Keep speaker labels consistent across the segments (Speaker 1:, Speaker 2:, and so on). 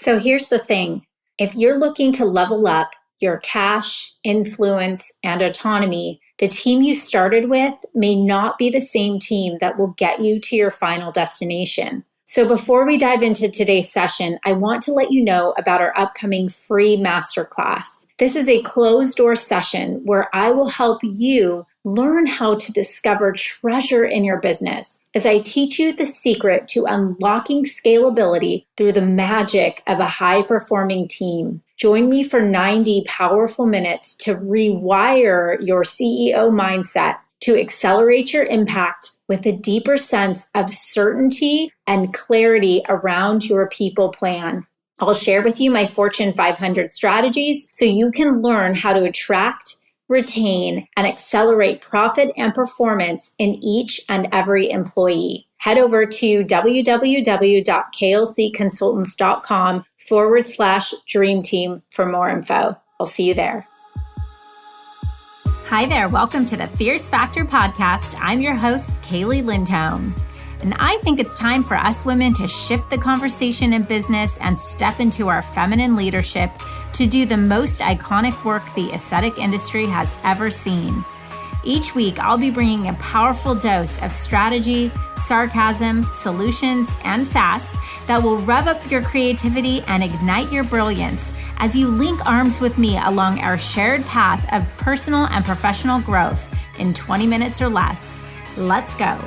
Speaker 1: So here's the thing. If you're looking to level up your cash, influence, and autonomy, the team you started with may not be the same team that will get you to your final destination. So before we dive into today's session, I want to let you know about our upcoming free masterclass. This is a closed-door session where I will help you learn how to discover treasure in your business as I teach you the secret to unlocking scalability through the magic of a high-performing team. Join me for 90 powerful minutes to rewire your CEO mindset to accelerate your impact with a deeper sense of certainty and clarity around your people plan. I'll share with you my Fortune 500 strategies so you can learn how to attract, retain, and accelerate profit and performance in each and every employee. Head over to www.klcconsultants.com/dream team for more info. I'll see you there. Hi there. Welcome to the Fierce Factor podcast. I'm your host, Kaylee Lindholm. And I think it's time for us women to shift the conversation in business and step into our feminine leadership to do the most iconic work the aesthetic industry has ever seen. Each week, I'll be bringing a powerful dose of strategy, sarcasm, solutions, and sass that will rev up your creativity and ignite your brilliance as you link arms with me along our shared path of personal and professional growth in 20 minutes or less. Let's go.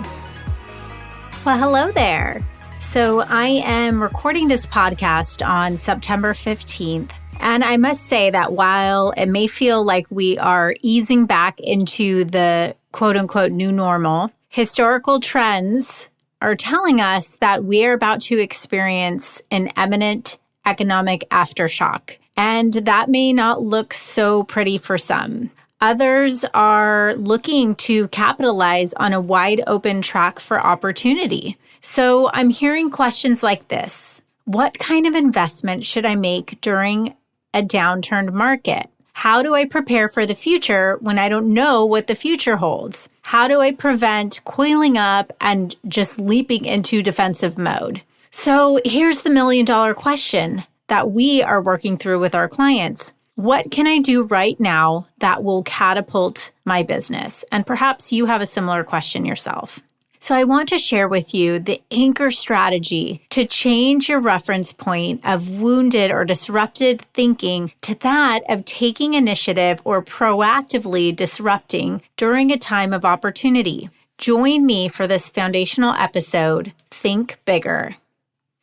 Speaker 1: Well, hello there. So I am recording this podcast on September 15th. And I must say that while it may feel like we are easing back into the quote unquote new normal, historical trends are telling us that we are about to experience an eminent economic aftershock. And that may not look so pretty for some. Others are looking to capitalize on a wide open track for opportunity. So I'm hearing questions like this. What kind of investment should I make during a downturned market? How do I prepare for the future when I don't know what the future holds? How do I prevent coiling up and just leaping into defensive mode? So here's the million-dollar question that we are working through with our clients. What can I do right now that will catapult my business? And perhaps you have a similar question yourself. So I want to share with you the anchor strategy to change your reference point of wounded or disrupted thinking to that of taking initiative or proactively disrupting during a time of opportunity. Join me for this foundational episode, Think Bigger.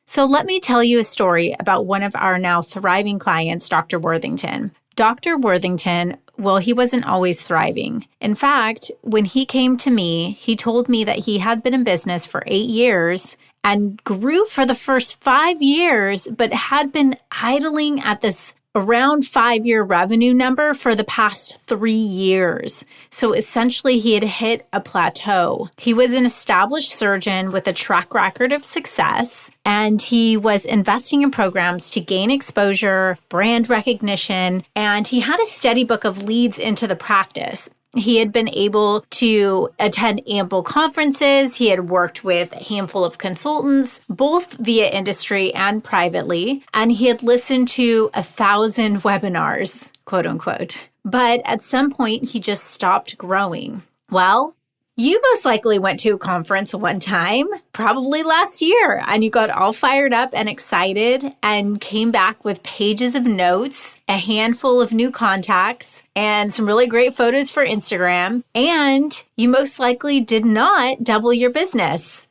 Speaker 1: So let me tell you a story about one of our now thriving clients, Dr. Worthington. Dr. Worthington, well, he wasn't always thriving. In fact, when he came to me, he told me that he had been in business for 8 years and grew for the first 5 years, but had been idling at this around 5-year revenue number for the past 3 years. So essentially, he had hit a plateau. He was an established surgeon with a track record of success, and he was investing in programs to gain exposure, brand recognition, and he had a steady book of leads into the practice. He had been able to attend ample conferences. He had worked with a handful of consultants, both via industry and privately, and he had listened to 1,000 webinars, quote unquote. But at some point, he just stopped growing. Well, you most likely went to a conference one time, probably last year, and you got all fired up and excited and came back with pages of notes, a handful of new contacts, and some really great photos for Instagram. And you most likely did not double your business.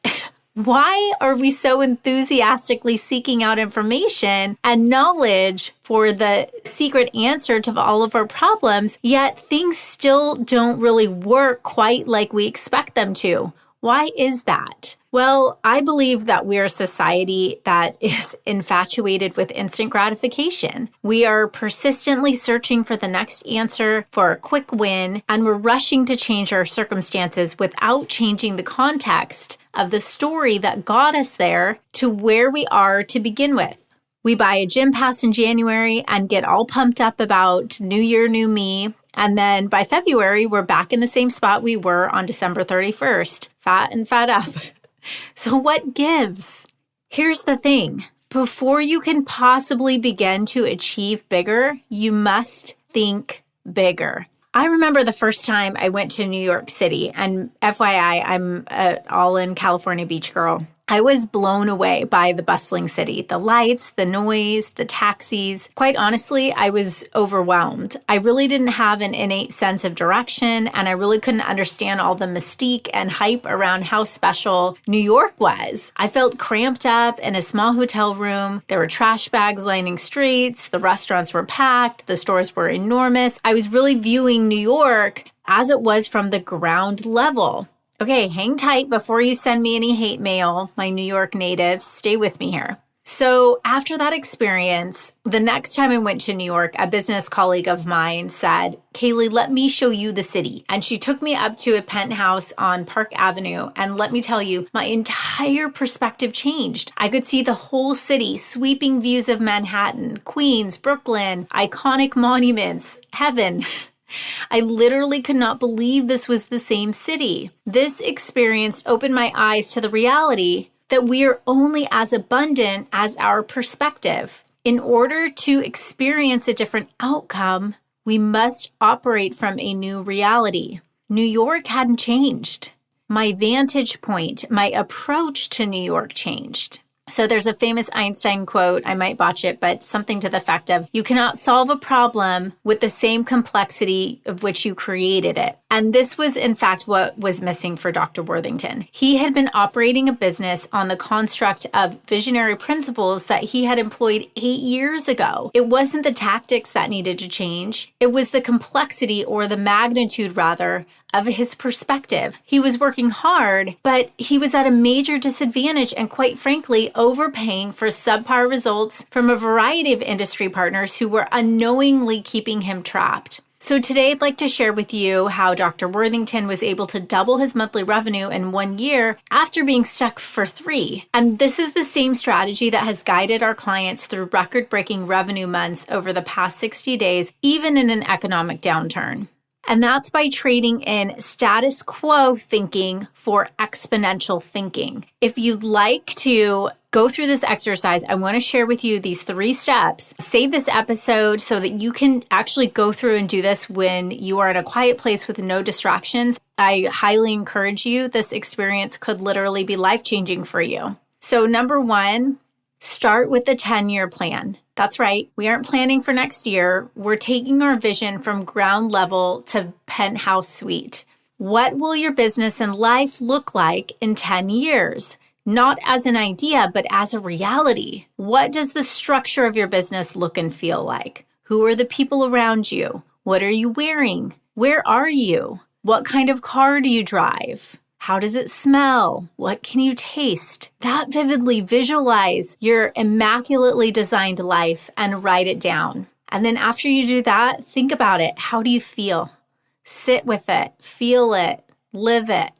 Speaker 1: Why are we so enthusiastically seeking out information and knowledge for the secret answer to all of our problems, yet things still don't really work quite like we expect them to? Why is that? Well, I believe that we're a society that is infatuated with instant gratification. We are persistently searching for the next answer, for a quick win, and we're rushing to change our circumstances without changing the context of the story that got us there to where we are to begin with. We buy a gym pass in January and get all pumped up about New Year, New Me. And then by February, we're back in the same spot we were on December 31st, fat and fat up. So what gives? Here's the thing. Before you can possibly begin to achieve bigger, you must think bigger. I remember the first time I went to New York City, and FYI, I'm an all-in California beach girl. I was blown away by the bustling city, the lights, the noise, the taxis. Quite honestly, I was overwhelmed. I really didn't have an innate sense of direction, and I really couldn't understand all the mystique and hype around how special New York was. I felt cramped up in a small hotel room. There were trash bags lining streets. The restaurants were packed. The stores were enormous. I was really viewing New York as it was from the ground level. Okay, hang tight before you send me any hate mail, my New York natives. Stay with me here. So after that experience, the next time I went to New York, a business colleague of mine said, "Kaylee, let me show you the city." And she took me up to a penthouse on Park Avenue. And let me tell you, my entire perspective changed. I could see the whole city, sweeping views of Manhattan, Queens, Brooklyn, iconic monuments, heaven. I literally could not believe this was the same city. This experience opened my eyes to the reality that we are only as abundant as our perspective. In order to experience a different outcome, we must operate from a new reality. New York hadn't changed. My vantage point, my approach to New York changed. So there's a famous Einstein quote, I might botch it, but something to the effect of, you cannot solve a problem with the same complexity of which you created it. And this was, in fact, what was missing for Dr. Worthington. He had been operating a business on the construct of visionary principles that he had employed 8 years ago. It wasn't the tactics that needed to change. It was the complexity, or the magnitude rather, of his perspective. He was working hard, but he was at a major disadvantage and, quite frankly, overpaying for subpar results from a variety of industry partners who were unknowingly keeping him trapped. So today I'd like to share with you how Dr. Worthington was able to double his monthly revenue in 1 year after being stuck for 3. And this is the same strategy that has guided our clients through record-breaking revenue months over the past 60 days, even in an economic downturn. And that's by trading in status quo thinking for exponential thinking. If you'd like to go through this exercise, I want to share with you these 3 steps. Save this episode so that you can actually go through and do this when you are in a quiet place with no distractions. I highly encourage you. This experience could literally be life-changing for you. So number 1, start with the 10-year plan. That's right. We aren't planning for next year. We're taking our vision from ground level to penthouse suite. What will your business and life look like in 10 years? Not as an idea, but as a reality. What does the structure of your business look and feel like? Who are the people around you? What are you wearing? Where are you? What kind of car do you drive? How does it smell? What can you taste? That vividly visualize your immaculately designed life and write it down. And then after you do that, think about it. How do you feel? Sit with it, feel it, live it.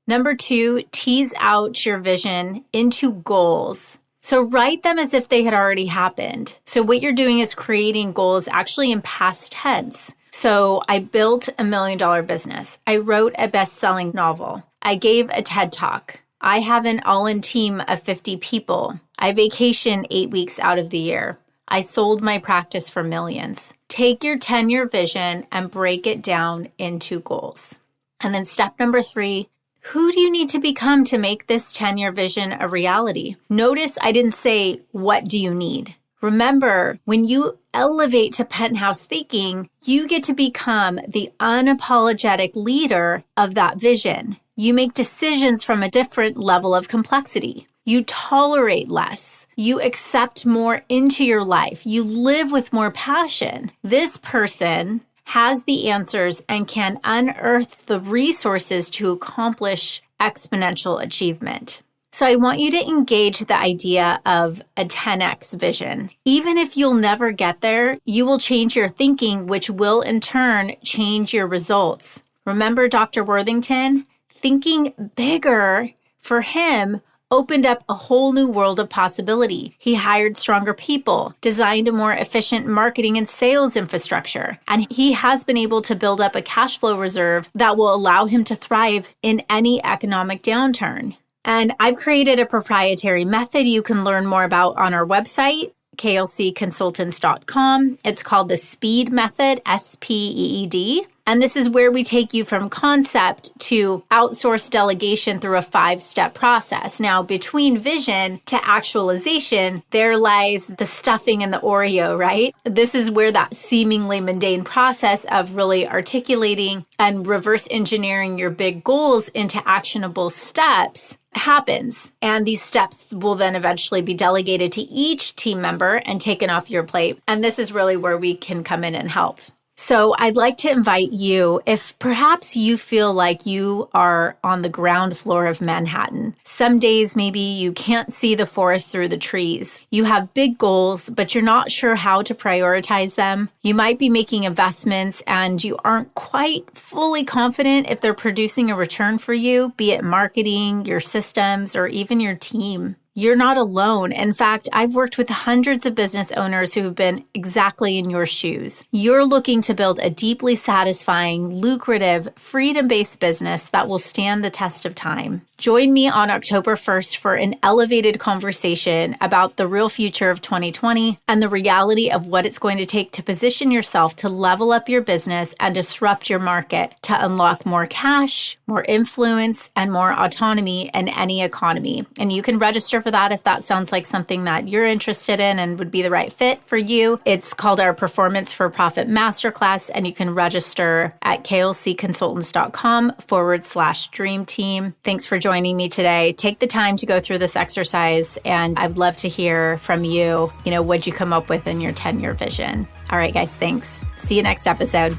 Speaker 1: Number 2, tease out your vision into goals. So write them as if they had already happened. So what you're doing is creating goals actually in past tense. So I built $1 million business. I wrote a best-selling novel. I gave a TED Talk. I have an all-in team of 50 people. I vacation 8 weeks out of the year. I sold my practice for millions. Take your 10-year vision and break it down into goals. And then step number 3, who do you need to become to make this 10-year vision a reality? Notice I didn't say, what do you need? Remember, when you elevate to penthouse thinking, you get to become the unapologetic leader of that vision. You make decisions from a different level of complexity. You tolerate less. You accept more into your life. You live with more passion. This person has the answers and can unearth the resources to accomplish exponential achievement. So I want you to engage the idea of a 10x vision. Even if you'll never get there, you will change your thinking, which will in turn change your results. Remember Dr. Worthington? Thinking bigger for him opened up a whole new world of possibility. He hired stronger people, designed a more efficient marketing and sales infrastructure, and he has been able to build up a cash flow reserve that will allow him to thrive in any economic downturn. And I've created a proprietary method you can learn more about on our website, klcconsultants.com. It's called the SPEED method, SPEED. And this is where we take you from concept to outsource delegation through a 5-step process. Now, between vision to actualization, there lies the stuffing and the Oreo, right? This is where that seemingly mundane process of really articulating and reverse engineering your big goals into actionable steps happens. And these steps will then eventually be delegated to each team member and taken off your plate. And this is really where we can come in and help. So I'd like to invite you, if perhaps you feel like you are on the ground floor of Manhattan. Some days maybe you can't see the forest through the trees. You have big goals, but you're not sure how to prioritize them. You might be making investments and you aren't quite fully confident if they're producing a return for you, be it marketing, your systems, or even your team. You're not alone. In fact, I've worked with hundreds of business owners who have been exactly in your shoes. You're looking to build a deeply satisfying, lucrative, freedom-based business that will stand the test of time. Join me on October 1st for an elevated conversation about the real future of 2020 and the reality of what it's going to take to position yourself to level up your business and disrupt your market to unlock more cash, more influence, and more autonomy in any economy. And you can register for that if that sounds like something that you're interested in and would be the right fit for you. It's called our Performance for Profit Masterclass, and you can register at klcconsultants.com/dream team. Thanks for joining me today. Take the time to go through this exercise, and I'd love to hear from you. What'd you come up with in your 10-year vision? All right, guys, thanks. See you next episode.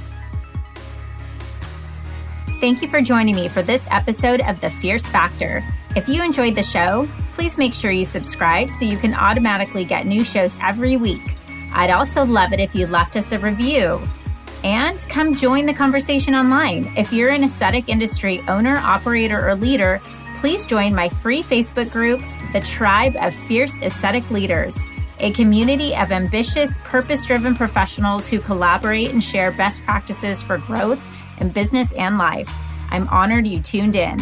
Speaker 1: Thank you for joining me for this episode of The Fierce Factor. If you enjoyed the show, please make sure you subscribe so you can automatically get new shows every week. I'd also love it if you left us a review. And come join the conversation online. If you're an aesthetic industry owner, operator, or leader, please join my free Facebook group, The Tribe of Fierce Aesthetic Leaders, a community of ambitious, purpose-driven professionals who collaborate and share best practices for growth in business and life. I'm honored you tuned in.